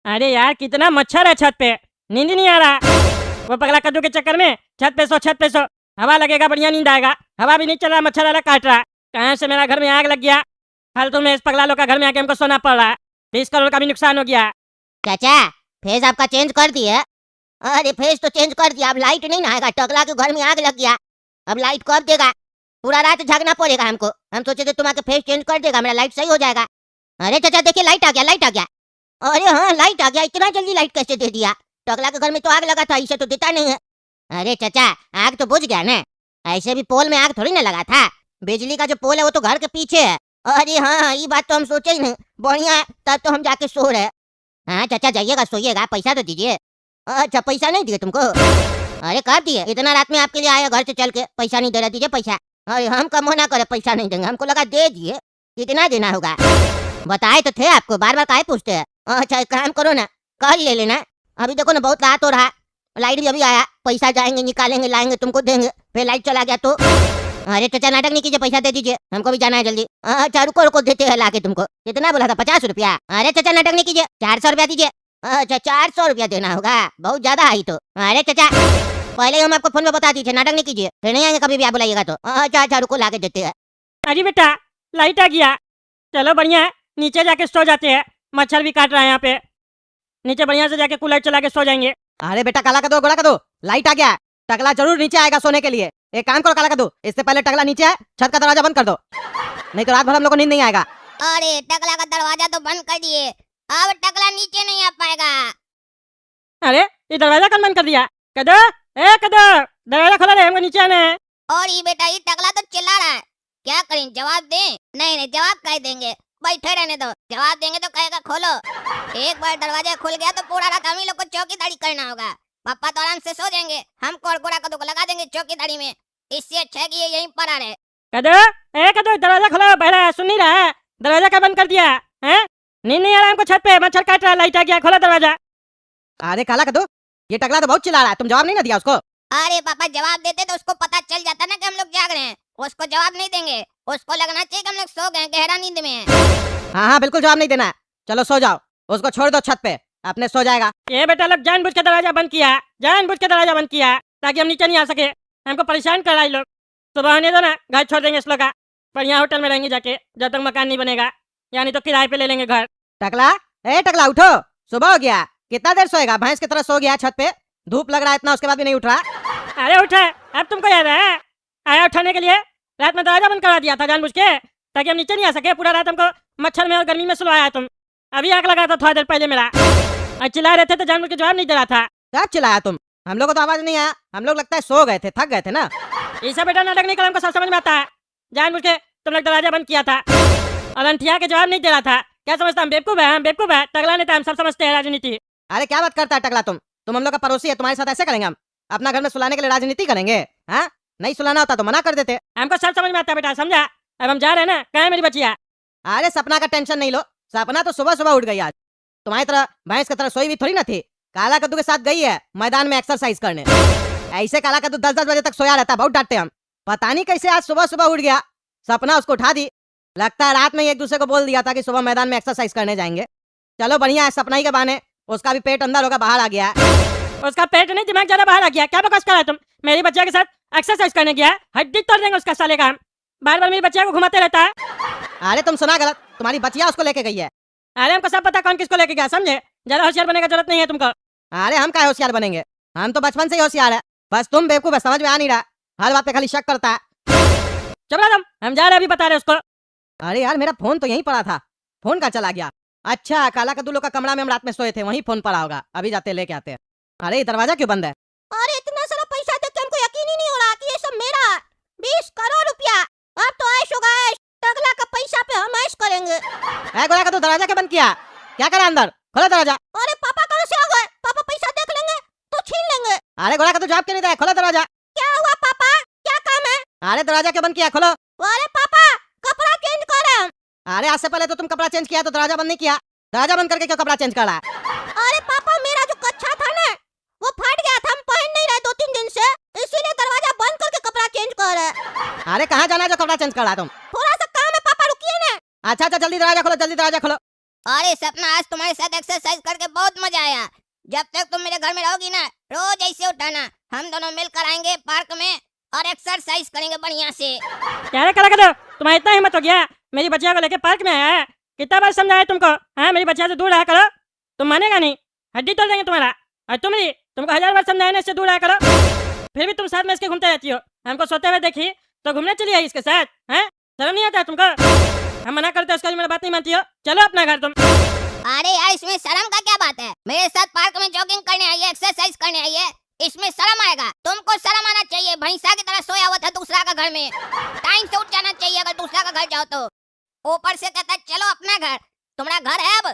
अरे यार कितना मच्छर है छत पे, नींद नहीं आ रहा। वो पगला कद्दू के चक्कर में छत पे सो। हवा लगेगा बढ़िया नींद आएगा। हवा भी नहीं चल रहा, मच्छर वाला काट रहा। कहाँ से मेरा घर में आग लग गया। फालतू में इस पगला लोग का घर में आके हमको सोना पड़ रहा है। 20 करोड़ का भी नुकसान हो गया। चाचा फेस आपका चेंज कर दिया। अरे फेस तो चेंज कर दिया, अब लाइट नहीं ना आएगा। टकला के घर में आग लग गया, अब लाइट कब देगा? पूरा रात जागना पड़ेगा हमको। हम सोचे थे तुम्हारे फेस चेंज कर देगा, मेरा लाइट सही हो जाएगा। अरे चाचा देखिए लाइट आ गया, लाइट आ गया। अरे हाँ लाइट आ गया, इतना जल्दी लाइट कैसे दे दिया? टकला के घर में तो आग लगा था, इसे तो देता नहीं है। अरे चाचा आग तो बुझ गया ना, ऐसे भी पोल में आग थोड़ी ना लगा था। बिजली का जो पोल है वो तो घर के पीछे है। अरे हाँ ये बात तो हम सोचे ही नहीं। बढ़िया है, तब तो हम जाके सो रहे। हाँ चाचा जाइएगा सोइएगा, पैसा तो दीजिए। अच्छा पैसा नहीं दिए तुमको? अरे कब दिए? इतना रात में आपके लिए आया घर से चल के, पैसा नहीं दे रहा, दीजिए पैसा। अरे हम कम ना करे, पैसा नहीं देंगे, हमको लगा दे दिए। कितना देना होगा? बताए तो थे आपको, बार बार काहे पूछते हैं? अच्छा एक काम करो ना, कल ले लेना। अभी देखो ना बहुत रात हो रहा, लाइट भी अभी आया, पैसा जाएंगे निकालेंगे लाएंगे तुमको देंगे, फिर लाइट चला गया तो। अरे चाचा नाटक नहीं कीजिए, पैसा दे दीजिए, हमको भी जाना है जल्दी। अच्छा रुको रुको देते हैं लाके तुमको। कितना बोला था? 50 रुपया? अरे चाचा नाटक नहीं कीजिए, 400 रुपया दीजिए। अच्छा 400 रुपया देना होगा, बहुत ज्यादा आई तो। अरे चाचा पहले हम आपको फोन में बता दीजिए, नाटक नहीं कीजिए, फिर नहीं आएंगे कभी भी आप बुलाइएगा तो। अच्छा अच्छा रुको लाके देते हैं। अरे बेटा लाइट आ गया, चलो बढ़िया है, नीचे जाके सो जाते हैं। मच्छर भी काट रहा है यहाँ पे, नीचे बढ़िया से जाके कूलर चला के सो जाएंगे। अरे बेटा काला कदो गोरा कदो, लाइट आ गया। टकला जरूर नीचे आएगा सोने के लिए। एक काम करो काला कदो, इससे पहले टकला नीचे आए छत का दरवाजा बंद कर दो, नहीं तो रात भर हम लोग को नींद नहीं आएगा। अरे टकला का दरवाजा तो बंद कर दिए, अब टकला नीचे नहीं आ पाएगा। अरे ये दरवाजा कौन बंद कर दिया? कदो ए कदो, दरवाजा खोला रे, हमको नीचे आना है। और ये बेटा ये टकला तो चिल्ला रहा है, क्या करें? जवाब दें? नहीं नहीं जवाब कह देंगे, बैठे रहने दो। जवाब देंगे तो कहेगा खोलो। एक बार दरवाजा खुल गया तो पूरा रात हम ही लोग को चौकीदारी करना होगा। पापा तो आराम से सो जाएंगे, हमको और गोरा कदू को लगा देंगे चौकीदारी में। इससे अच्छा है कि ये यहीं पर आ रहे। कदो ए कदो, दरवाजा खोला, बहरा सुन नहीं रहा है? दरवाजा क्या बंद कर दिया है? नींद नहीं आ रहा हमको, छत पे मच्छर काट रहा, लाइट आ गया, खोला दरवाजा। अरे काला कदो ये टकला तो बहुत चिल्ला रहा है, तुम जवाब नहीं ना दिया उसको। अरे पापा जवाब देते तो उसको पता चल जाता ना कि हम लोग जाग रहे हैं। उसको जवाब नहीं देंगे, उसको लगना चाहिए कि हम लोग सो गए, गहरा नींद में है। हाँ हाँ बिल्कुल जवाब नहीं देना है, चलो सो जाओ, उसको छोड़ दो छत पे, अपने सो जाएगा। ये बेटा लोग जानबूझ के दरवाजा बंद किया, जानबूझ के दरवाजा बंद किया ताकि हम नीचे नहीं आ सके। हमको परेशान कर रहा है लोग। सुबह होने दो ना, घर छोड़ देंगे इस लोग का, बढ़िया होटल में रहेंगे जाके जब तक मकान नहीं बनेगा, यानी तो किराए पे ले लेंगे घर। टकला ए टकला उठो, सुबह हो गया, कितना देर सोएगा? भैंस की तरह सो गया छत पे, धूप लग रहा है इतना, उसके बाद भी नहीं उठ रहा। अरे उठे, अब तुमको याद है? आया उठाने के लिए, रात में दरवाजा बंद करा दिया था जानबूझ के ताकि हम नीचे नहीं आ सके। पूरा रात हमको मच्छर में और गर्मी में सुलवाया तुम। अभी आग लगा था थोड़ा देर पहले मेरा, और चिल्ला रहे थे तो जानबूझ के जवाब नहीं दे रहा था। कब चिल्लाया तुम? हम लोग को तो आवाज नहीं आया, हम लोग लगता है सो गए थे, थक गए थे ना। ऐसा बेटा नाटक नहीं कर, हमको सब समझ में आता है। जानबूझ के तुम लोग दरवाजा बंद किया था और अंठिया के जवाब नहीं दे रहा था। क्या समझता हम बेवकूफ है? हम बेवकूफ है, टकला नहीं था, हम सब समझते हैं राजनीति। अरे क्या बात करता है टकला, तुम हम लोग का पड़ोसी है, तुम्हारे साथ ऐसे करेंगे हम? अपना घर में सुलाने के लिए राजनीति करेंगे? हाँ नहीं सुलाना होता तो मना कर देते। हमको सब समझ में आता है बेटा, समझा? अब हम जा रहे हैं ना, कहाँ है मेरी बचिया? अरे सपना का टेंशन नहीं लो, सपना तो सुबह सुबह उठ गई आज, तुम्हारी तरह भैंस की तरह सोई भी थोड़ी ना थी। काला कद्दू के साथ गई है मैदान में एक्सरसाइज करने। ऐसे काला कद्दू 10-10 बजे तक सोया रहता, बहुत डांटते हम। पता नहीं कैसे आज सुबह सुबह उठ गया, सपना उसको उठा दी। लगता है रात में ही एक दूसरे को बोल दिया था कि सुबह मैदान में एक्सरसाइज करने जाएंगे। चलो बढ़िया है, सपना ही के बहाने उसका भी पेट अंदर होगा, बाहर आ गया। उसका पेट नहीं, दिमाग ज्यादा बाहर आ गया। क्या बकवास कर रहा है तुम? मेरी बच्चिया के साथ एक्सरसाइज करने गया, हड्डी तोड़ देंगे उसका साले का हम। बार बार मेरी बच्चिया को घुमाते रहता है। अरे तुम सुना गलत, तुम्हारी बचिया उसको लेके गई है। अरे हमको सब पता कौन किसको लेके गया, समझे? ज्यादा होशियार बनने की जरूरत नहीं है तुमको। अरे हम क्या होशियार बनेंगे, हम तो बचपन से ही होशियार है, बस तुम बेवकूफ है, समझ में आ नहीं रहा, हर बात पे खाली शक करता है। चुप रहो तुम, हम जा रहे अभी बता रहे उसको। अरे यार मेरा फोन तो यहीं पड़ा था, फोन कहाँ चला गया? अच्छा काला कद्दू लोग का कमरा में हम रात में सोए थे, वहीं फोन पड़ा होगा, अभी जाते लेके आते हैं। अरे ये दरवाजा क्यों बंद है? अरे इतना सारा पैसा देख के हमको यकीन ही नहीं हो रहा कि ये सब मेरा 20 करोड़ रुपया। अब तो ऐश होगा ऐश, टकला का पैसा पे हम ऐश करेंगे। ए गोरा कद्दू दरवाजा क्यों बंद किया? क्या करा अंदर? खोलो दरवाजा। अरे पापा कहाँ से आ गए? पापा पैसा देख लेंगे तो छीन लेंगे। अरे गोरा कद्दू जवाब क्यों नहीं दे? खोलो दरवाजा। क्या हुआ पापा, क्या काम है? अरे दरवाजा क्यों बंद किया? खोलो। अरे पापा कपड़ा चेंज कर रहे हैं। अरे आज से पहले तो तुम कपड़ा चेंज किया तो दरवाजा बंद नहीं किया, दरवाजा बंद करके क्यों कपड़ा चेंज कर रहा है? अरे पापा मेरा जो कच्छा था ना वो फट गया था, हम पहन नहीं रहे 2-3 दिन से, इसीलिए दरवाजा बंद करके कपड़ा चेंज कर रहे हैं। अरे कहाँ जाना है जो कपड़ा चेंज कर रहा है तुम? थोड़ा सा काम है पापा, रुकिए ना। अच्छा अच्छा जल्दी दरवाजा खोलो, जल्दी दरवाजा खोलो। अरे सपना आज तुम्हारे साथ एक्सरसाइज करके बहुत जब तक तुम मेरे घर में रहोगी ना, रोज ऐसे उठाना, हम दोनों मिलकर आएंगे पार्क में और एक्सरसाइज करेंगे बढ़िया से। क्या रे करा कर दो, तुम्हारा इतना हिम्मत हो गया मेरी बच्चिया को लेके पार्क में आया है? कितना बार समझाया तुमको? हाँ, मेरी बच्चिया से दूर रहा करो। तुम मानेगा नहीं, हड्डी तोड़ देंगे तुम्हारा। और तुमको 1000 बार समझाया ना इससे दूर रहा करो, फिर भी तुम साथ में इसके घूमते रहती हो। हमको सोते हुए देखी तो घूमने चली आई इसके साथ। हैं, शर्म नहीं आता है तुमको? हम मना करते उसका भी मेरा बात नहीं मानती हो। चलो अपना घर तुम। अरे यार, इसमें शर्म का क्या बात है? मेरे साथ पार्क में जॉगिंग करने आई है, एक्सरसाइज करने आई है, इसमें शर्म आएगा? तुमको शर्म आना चाहिए, भैंसा की तरह सोया हुआ था दूसरा का घर में। टाइम से उठ जाना चाहिए अगर दूसरा का घर जाओ तो। ऊपर से कहता है चलो अपना घर। तुम्हारा घर है अब?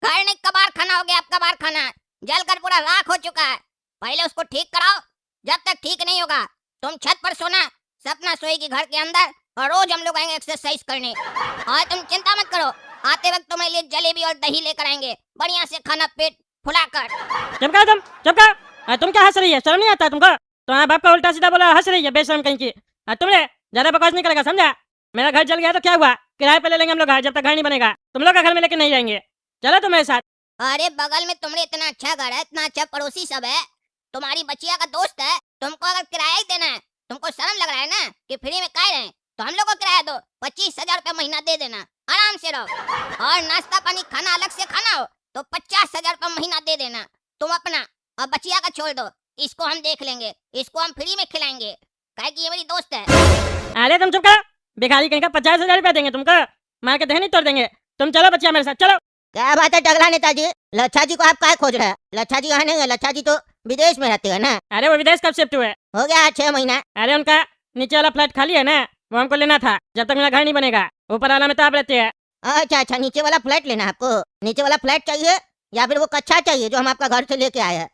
घर नहीं, कबाड़ खाना हो गया अब। कबाड़ खाना जलकर पूरा राख हो चुका है। पहले उसको ठीक कराओ। जब तक ठीक नहीं होगा तुम छत पर सोना, सपना सोएगी घर के अंदर, और रोज हम लोग आएंगे एक्सरसाइज करने। और तुम चिंता मत करो, आते वक्त तुम्हारे लिए जलेबी और दही लेकर आएंगे, बढ़िया से खाना पेट फुलाकर। चुप करो चुप करो। तुम क्या हंस रही है? शर्म नहीं आता तुमको? तुम्हारा बाप का उल्टा सीधा बोला, हंस रही है बेशर्म कहीं की। तुमने ज्यादा बकवास नहीं करेगा, समझा? मेरा घर जल गया तो क्या हुआ, किराए पे ले लेंगे हम लोग घर, जब तक घर नहीं बनेगा। तुम लोग का घर में लेके नहीं जाएंगे। चलो तुम मेरे साथ। अरे बगल में तुम्हारे इतना अच्छा घर है, इतना अच्छा पड़ोसी सब है, तुम्हारी बच्चिया का दोस्त है। तुमको अगर किराया ही देना है, तुमको शर्म लग रहा है ना कि फ्री में कह रहे हैं, तो हम लोग को किराया दो। 25,000 रुपया महीना दे देना, आराम से रहो। और नाश्ता पानी खाना अलग से खाना हो तो 50,000 रुपया महीना दे देना। तुम अपना और बच्चिया का छोड़ दो, इसको हम देख लेंगे, इसको हम फ्री में खिलाएंगे, काहे कि ये मेरी दोस्त है। अरे तुम चुप करो, भिखारी कहीं का 50,000 रुपया देंगे तुमको, मार के देह नहीं तोड़ देंगे। तुम चलो बच्चिया मेरे साथ, चलो। क्या बात है टगला नेताजी? लच्छा जी को आप काहे खोज रहे हैं? लच्छा जी यहाँ नहीं है, लच्छा जी तो विदेश में रहते हैं ना। अरे वो विदेश कब शिफ्ट हुए? हो गया 6 महीना। अरे उनका नीचे वाला फ्लैट खाली है ना, वो हमको लेना था, जब तक मेरा घर नहीं बनेगा। ऊपर वाला में तो आप रहते हैं। अच्छा अच्छा, नीचे वाला फ्लैट लेना है आपको? नीचे वाला फ्लैट चाहिए या फिर वो कच्चा चाहिए जो हम आपका घर से लेके आए हैं?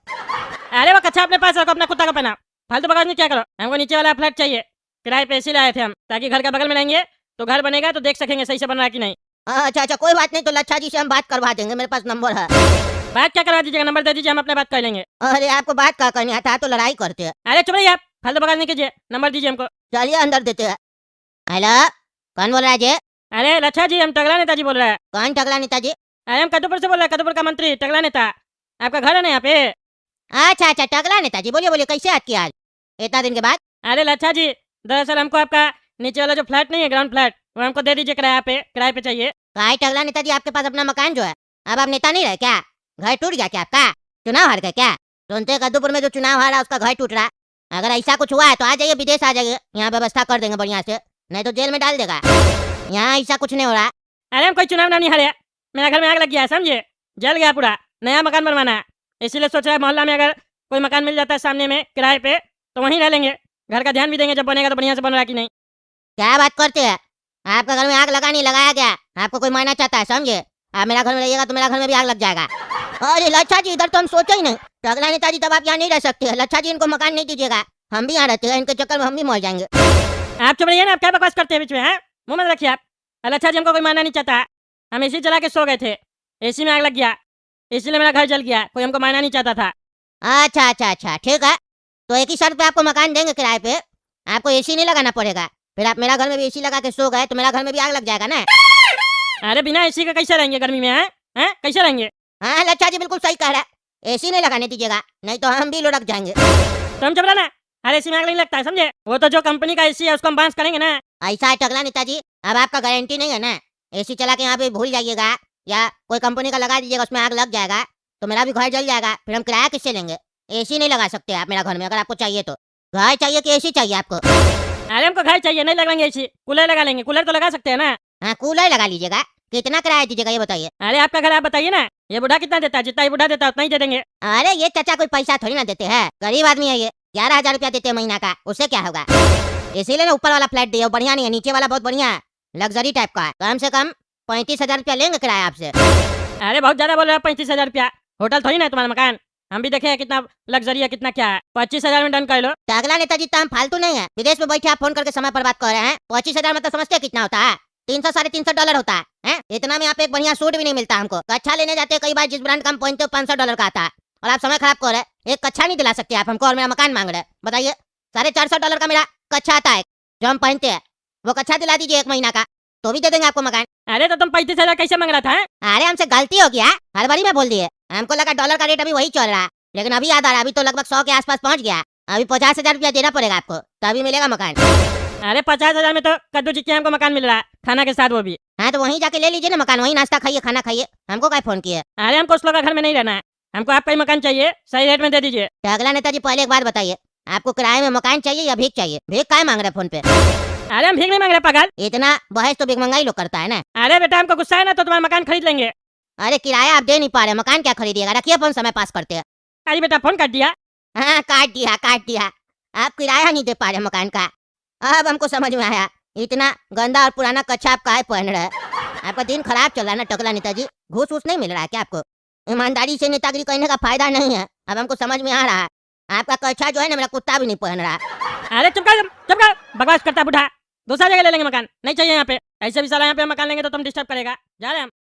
अरे वो कच्चा अपने पास रखो, अपना कुत्ता का पहना, फालतू बकवास नहीं क्या करो। हमको नीचे वाला फ्लैट चाहिए, किराए पे इसी लाए थे हम, ताकि घर के बगल में रहेंगे तो घर बनेगा तो देख सकेंगे सही से बन रहा है कि नहीं। अच्छा अच्छा, कोई बात नहीं, तो लच्छा जी से हम बात करवा देंगे, मेरे पास नंबर है। बात क्या करवा दीजिएगा, नंबर दे दीजिए, हम अपने बात कर लेंगे। अरे आपको बात क्या करनी आता है, तो लड़ाई करते हैं। अरे चुप रहिए आप, फालतू बकवास नहीं कीजिए, नंबर दीजिए हमको। चलिए अंदर देते हैं। हेलो, कौन बोल रहा है जी? अरे लच्छा जी, हम टगला नेताजी बोल रहे हैं। कौन टगला नेताजी? अरे हम कद्दूपुर से बोल रहे हैं, कद्दूपुर का मंत्री टगला नेता। आपका घर है ना यहाँ पे? अच्छा अच्छा, टगला नेताजी, बोलिए बोलिए, कैसे याद किया आज इतना दिन के बाद? अरे लच्छा जी, दरअसल हमको आपका नीचे वाला जो फ्लैट नहीं है, ग्राउंड फ्लैट, वो हमको दे दीजिए किराए पे चाहिए। काय टगला नेताजी, आपके पास अपना मकान जो है, अब आप नेता नहीं रहे क्या? घर टूट गया क्या आपका? चुनाव हार गए क्या? सुनते कद्दूपुर में जो चुनाव हारा उसका घर टूट रहा। अगर ऐसा कुछ हुआ है तो आ जाइए, विदेश आ जाइए, यहाँ व्यवस्था कर देंगे बढ़िया से, नहीं तो जेल में डाल देगा। यहाँ ऐसा कुछ नहीं हो रहा। अरे हम कोई चुनाव नहीं हारे, मेरा घर में आग लग गया है, समझे, जल गया पूरा, नया मकान बनवाना है, इसीलिए सोच रहा है मोहल्ला में अगर कोई मकान मिल जाता है सामने में किराए पे तो वहीं रह लेंगे, घर का ध्यान भी देंगे, जब बनेगा तो बढ़िया से बन रहा है कि नहीं। क्या बात करते हैं? आपका घर में आग लगा नहीं लगाया गया, आपको कोई मारना चाहता है, समझे? आप मेरा घर में रहिएगा तो मेरा घर में भी आग लग जाएगा। अरे लच्छा जी, इधर तो हम सोचे ही नहीं। टगला नेताजी, तब आप यहाँ नहीं रह सकते। लच्छा जी, इनको मकान नहीं दीजिएगा, हम भी यहाँ रहते हैं, इनके चक्कर में हम भी मर जाएंगे। आप चुप रहिए ना, आप क्या बकवास करते हैं बीच में? हैं, मुंह में रखिए आप। अच्छा जी, हमको कोई मारना नहीं चाहता, हम एसी चला के सो गए थे, एसी में आग लग गया, इसीलिए मेरा घर जल गया, कोई हमको मारना नहीं चाहता था। अच्छा अच्छा अच्छा, ठीक है, तो एक ही शर्त पे आपको मकान देंगे किराए पे, आपको एसी नहीं लगाना पड़ेगा। फिर आप मेरा घर में भी एसी लगा के सो गए तो मेरा घर में भी आग लग जाएगा ना। अरे बिना एसी का कैसे रहेंगे गर्मी में? हैं, कैसे रहेंगे? हाँ लच्छा जी, बिल्कुल सही कह रहा है, एसी नहीं लगाने दीजिएगा, नहीं तो हम भी लुढ़क जाएंगे। तो हम चुप रहना, हर एसी में आग नहीं लगता है, समझे? वो तो जो कंपनी का एसी है उसको हम बांस करेंगे ना। ऐसा है टगला नेताजी, अब आपका गारंटी नहीं है ना, एसी चला के यहाँ पे भूल जाइएगा या कोई कंपनी का लगा दीजिएगा, उसमें आग लग जाएगा तो मेरा भी घर जल जाएगा, फिर हम किराया किससे लेंगे? एसी नहीं लगा सकते आप मेरा घर में, अगर आपको चाहिए तो। घर चाहिए कि एसी चाहिए आपको? अरे हमको घर चाहिए, नहीं लगाएंगे एसी, कूलर लगा लेंगे, कूलर तो लगा सकते हैं ना। हाँ, कूलर लगा लीजिएगा। कितना किराया दीजिएगा ये बताइए? अरे आपका घर आप बताइए ना, ये बुढ़ा कितना देता है? जितना ही बुढ़ा देता है उतना ही दे देंगे। अरे ये चाचा कोई पैसा थोड़ी ना देते हैं, गरीब आदमी है ये, 11,000 रुपया देते हैं महीना का, उससे क्या होगा? इसीलिए ना ऊपर वाला फ्लैट दिया, बढ़िया नहीं है, नीचे वाला बहुत बढ़िया है, लग्जरी टाइप का है, कम से कम 35,000 रुपया लेंगे किराया आपसे। अरे बहुत ज्यादा बोल रहे हैं, 35,000 रुपया, होटल थोड़ी ना है तुम्हारा मकान, हम भी देखे हैं कितना लग्जरी है, कितना क्या है। 25,000 में डन कर लो। टगला नेताजी, तो हम फालतू नहीं है, विदेश में बैठे आप फोन करके समय पर बात कर रहे हैं। 25,000 मतलब समझते हैं कितना होता है? 300 साढ़े 300 डॉलर होता है, हैं? इतना में यहाँ पे एक बढ़िया सूट भी नहीं मिलता हमको। कच्छा लेने जाते हैं कई बार, जिस ब्रांड का हम पहनते हो 500 डॉलर का आता है, और आप समय खराब कर रहे हैं। एक कच्छा नहीं दिला सकते आप हमको और मेरा मकान मांग रहे हैं, बताइए? 450 डॉलर का मेरा कच्छा आता है जो हम पहनते हैं, वो कच्छा दिला दीजिए 1 महीना का, तो भी दे देंगे आपको मकान। अरे तो तुम 35,000 कैसे मांग रहा था? अरे हमसे गलती हो गया, हर बारी में बोल दिए। हमको लगा डॉलर का रेट अभी वही चल रहा है, लेकिन अभी याद आ रहा है, अभी तो लगभग 100 के आसपास पहुंच गया। अभी 50,000 रुपया देना पड़ेगा आपको, तभी मिलेगा मकान। अरे 50,000 में तो कद्दू चिक्की हमको मकान मिल रहा है, खाना के साथ वो भी। हाँ तो वहीं जाके ले लीजिए ना मकान, वहीं नाश्ता खाइए, खाना खाइए। हमको क्या फोन किया? अरे हमको उस लोग का घर में नहीं रहना है, हमको आपका ही मकान चाहिए, सही रेट में दे दीजिए। तो अगला नेताजी पहले एक बात बताइए, आपको किराए में मकान चाहिए या भीख चाहिए? भीख काय मांग रहे फोन पे? अरे हम भीख नहीं मांग रहे पागल। इतना बहस तो भिखमंगाई लोग करता है ना। अरे बेटा हमको गुस्सा है ना तो तुम्हारा मकान खरीद लेंगे। अरे किराया आप दे नहीं पा रहे, मकान क्या खरीदिएगा? रखिए फोन, समय पास करते हैं। अरे बेटा फोन काट दिया। हाँ काट दिया काट दिया। आप किराया नहीं दे पा रहे मकान का। अब हमको समझ में आया, इतना गंदा और पुराना कच्छा आप काहे पहन रहे हैं? आपका दिन खराब चल रहा है ना टकला नेताजी। घूस वूस नहीं मिल रहा है क्या आपको? ईमानदारी से नेतागिरी करने का फायदा नहीं है। अब हमको समझ में आ रहा है, आपका कच्छा जो है ना मेरा कुत्ता भी नहीं पहन रहा है। अरे चुप कर, बकवास करता बुढ़ा। दूसरा जगह ले लेंगे मकान, नहीं चाहिए यहाँ पे। ऐसे भी साला यहाँ पे मकान लेंगे तो तुम डिस्टर्ब करेगा। जा रहे हैं हम।